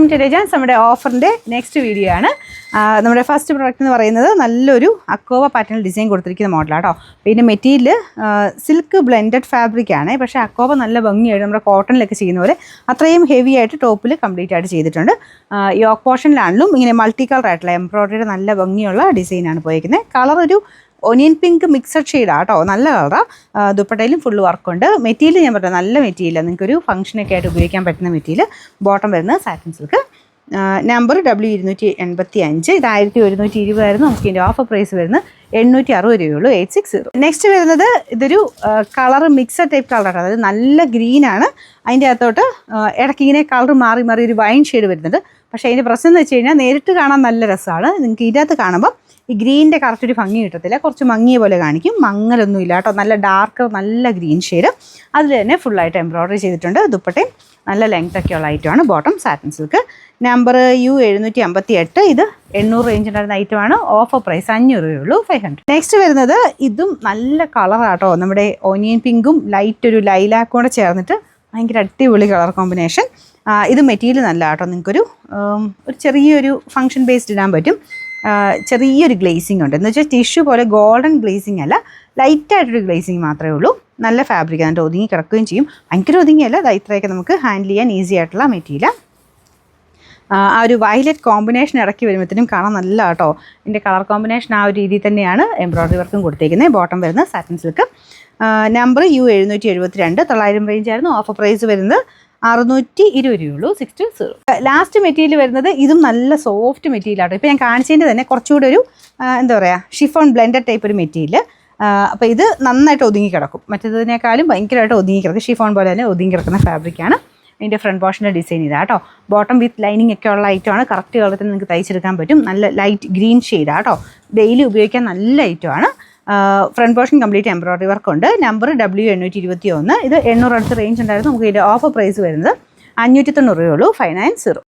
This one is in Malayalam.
ടെലിജൻസ് നമ്മുടെ ഓഫറിൻ്റെ നെക്സ്റ്റ് വീഡിയോ ആണ്. നമ്മുടെ ഫസ്റ്റ് പ്രൊഡക്റ്റ് എന്ന് പറയുന്നത് നല്ലൊരു അക്കോവ പാറ്റേൺ ഡിസൈൻ കൊടുത്തിരിക്കുന്ന മോഡലാണ് കേട്ടോ. പിന്നെ മെറ്റീരിയൽ സിൽക്ക് ബ്ലെൻഡഡ് ഫാബ്രിക് ആണ്. പക്ഷേ അക്കോവ നല്ല ഭംഗിയായിട്ട് നമ്മുടെ കോട്ടണിലൊക്കെ ചെയ്യുന്ന പോലെ അത്രയും ഹെവി ആയിട്ട് ടോപ്പിൽ കംപ്ലീറ്റ് ആയിട്ട് ചെയ്തിട്ടുണ്ട്. യോക്ക് പോർഷനിലാണെങ്കിലും ഇങ്ങനെ മൾട്ടി കളർ ആയിട്ടുള്ള എംബ്രോയ്ഡറിയുടെ നല്ല ഭംഗിയുള്ള ഡിസൈനാണ് പോയിരിക്കുന്നത്. കളർ ഒരു ഒനിയൻ പിങ്ക് മിക്സഡ് ഷെയ്ഡാണ് കേട്ടോ, നല്ല കളറാണ്. ദുപ്പട്ടയിലും ഫുള്ള് വർക്കുണ്ട്. മെറ്റീരിയൽ ഞാൻ പറഞ്ഞത് നല്ല മെറ്റീരിയലാണ്, നിങ്ങൾക്കൊരു ഫംഗ്ഷനൊക്കെ ആയിട്ട് ഉപയോഗിക്കാൻ പറ്റുന്ന മെറ്റീരിയൽ. ബോട്ടം വരുന്നത് സാറ്റിൻ സിൽക്ക്. Number W285. ഇത് 1120 ആയിരുന്നു. നമുക്ക് ഇതിൻ്റെ ഓഫർ പ്രൈസ് വരുന്നത് 860 രൂപയുള്ളൂ. 860. നെക്സ്റ്റ് വരുന്നത് ഇതൊരു കളർ മിക്സഡ് ടൈപ്പ് കളറാണ്. അതായത് നല്ല ഗ്രീനാണ്. അതിൻ്റെ അകത്തോട്ട് ഇടയ്ക്ക് ഇങ്ങനെ കളർ മാറി മാറി ഒരു വൈൻ ഷെയ്ഡ് വരുന്നുണ്ട്. പക്ഷേ അതിൻ്റെ പ്രശ്നം എന്ന് വെച്ച് കഴിഞ്ഞാൽ നേരിട്ട് കാണാൻ നല്ല രസമാണ്. നിങ്ങൾക്ക് ഇതിനകത്ത് കാണുമ്പോൾ ഈ ഗ്രീനിൻ്റെ കറക്റ്റ് ഒരു ഭംഗി കിട്ടത്തില്ല, കുറച്ച് മങ്ങിയ പോലെ കാണിക്കും. മങ്ങലൊന്നും ഇല്ല കേട്ടോ, നല്ല ഡാർക്ക് നല്ല ഗ്രീൻ ഷെയ്ഡ്. അതിൽ തന്നെ ഫുള്ളായിട്ട് എംബ്രോയ്ഡറി ചെയ്തിട്ടുണ്ട്. ദുപ്പട്ടയും നല്ല ലെങ്ത് ഒക്കെ ഉള്ള ഐറ്റമാണ്. Bottom satin silk. Number U758. ഇത് 800 റേഞ്ച് ഉണ്ടായിരുന്ന ഐറ്റമാണ്. ഓഫർ പ്രൈസ് 500 രൂപയുള്ളൂ, 500. നെക്സ്റ്റ് വരുന്നത് ഇതും നല്ല കളറാട്ടോ, നമ്മുടെ ഓനിയൻ പിങ്കും ലൈറ്റ് ഒരു ലൈലാക്കും കൂടെ ചേർന്നിട്ട് ഭയങ്കര അടിപൊളി കളർ കോമ്പിനേഷൻ. ഇത് മെറ്റീരിയൽ നല്ല കേട്ടോ, നിങ്ങൾക്കൊരു ചെറിയൊരു ഫങ്ഷൻ ബേസ്ഡ് ഇടാൻ പറ്റും. ചെറിയൊരു ഗ്ലേസിംഗ് ഉണ്ട്, എന്ന് വെച്ചാൽ ടിഷ്യൂ പോലെ ഗോൾഡൻ ഗ്ലേസിംഗ് അല്ല, ലൈറ്റായിട്ടൊരു ഗ്ലേസിംഗ് മാത്രമേ ഉള്ളൂ. നല്ല ഫാബ്രിക്, അതിൻ്റെ ഒതുങ്ങി കിടക്കുകയും ചെയ്യും. ഭയങ്കര ഒതുങ്ങിയല്ല, ഇത്രയൊക്കെ നമുക്ക് ഹാൻഡിൽ ചെയ്യാൻ ഈസി ആയിട്ടുള്ള മെറ്റീരിയൽ. ആ ഒരു വയലറ്റ് കോമ്പിനേഷൻ ഇറക്കി വരുമ്പോഴത്തേനും കാണാൻ നല്ല കേട്ടോ. ഇതിൻ്റെ കളർ കോമ്പിനേഷൻ ആ ഒരു രീതിയിൽ തന്നെയാണ് എംബ്രോയ്ഡറി വർക്കും കൊടുത്തേക്കുന്നത്. ബോട്ടം വരുന്നത് satin silk. Number U772. 900 range ആയിരുന്നു. ഓഫർ പ്രൈസ് വരുന്നത് 620 രൂപയുള്ളൂ, 620. ലാസ്റ്റ് മെറ്റീരിയൽ വരുന്നത് ഇതും നല്ല സോഫ്റ്റ് മെറ്റീരിയൽ ആട്ടോ. ഇപ്പോൾ ഞാൻ കാണിച്ചതിൻ്റെ തന്നെ കുറച്ചുകൂടെ ഒരു എന്താ പറയുക, ഷിഫോൺ ബ്ലെൻഡഡ് ടൈപ്പ് ഒരു മെറ്റീരിയൽ. അപ്പോൾ ഇത് നന്നായിട്ട് ഒതുങ്ങി കിടക്കും, മറ്റേതിനേക്കാളും ഭയങ്കരമായിട്ട് ഒതുങ്ങി കിടക്കും. ഷിഫോൺ പോലെ തന്നെ ഒതുങ്ങി കിടക്കുന്ന ഫാബ്രിക്കാണ്. ഇതിൻ്റെ ഫ്രണ്ട് പോർഷൻ്റെ ഡിസൈൻ ഇതാ കേട്ടോ. ബോട്ടം വിത്ത് ലൈനിങ് ഒക്കെ ഉള്ള ഐറ്റമാണ്. കറക്റ്റ് കളറിൽ നിങ്ങൾക്ക് തയ്ച്ചെടുക്കാൻ പറ്റും. നല്ല ലൈറ്റ് ഗ്രീൻ ഷെയ്ഡാണ് കേട്ടോ, ഡെയിലി ഉപയോഗിക്കാൻ നല്ല ഐറ്റമാണ്. Front portion complete embroidery work ഉണ്ട്. Number W821. ഇത് 800 അടുത്ത് റേഞ്ച് ഉണ്ടായിരുന്നു. നമുക്ക് ഇതിൻ്റെ ഓഫർ പ്രൈസ് വരുന്നത് 590 രൂപയുള്ളൂ, 590.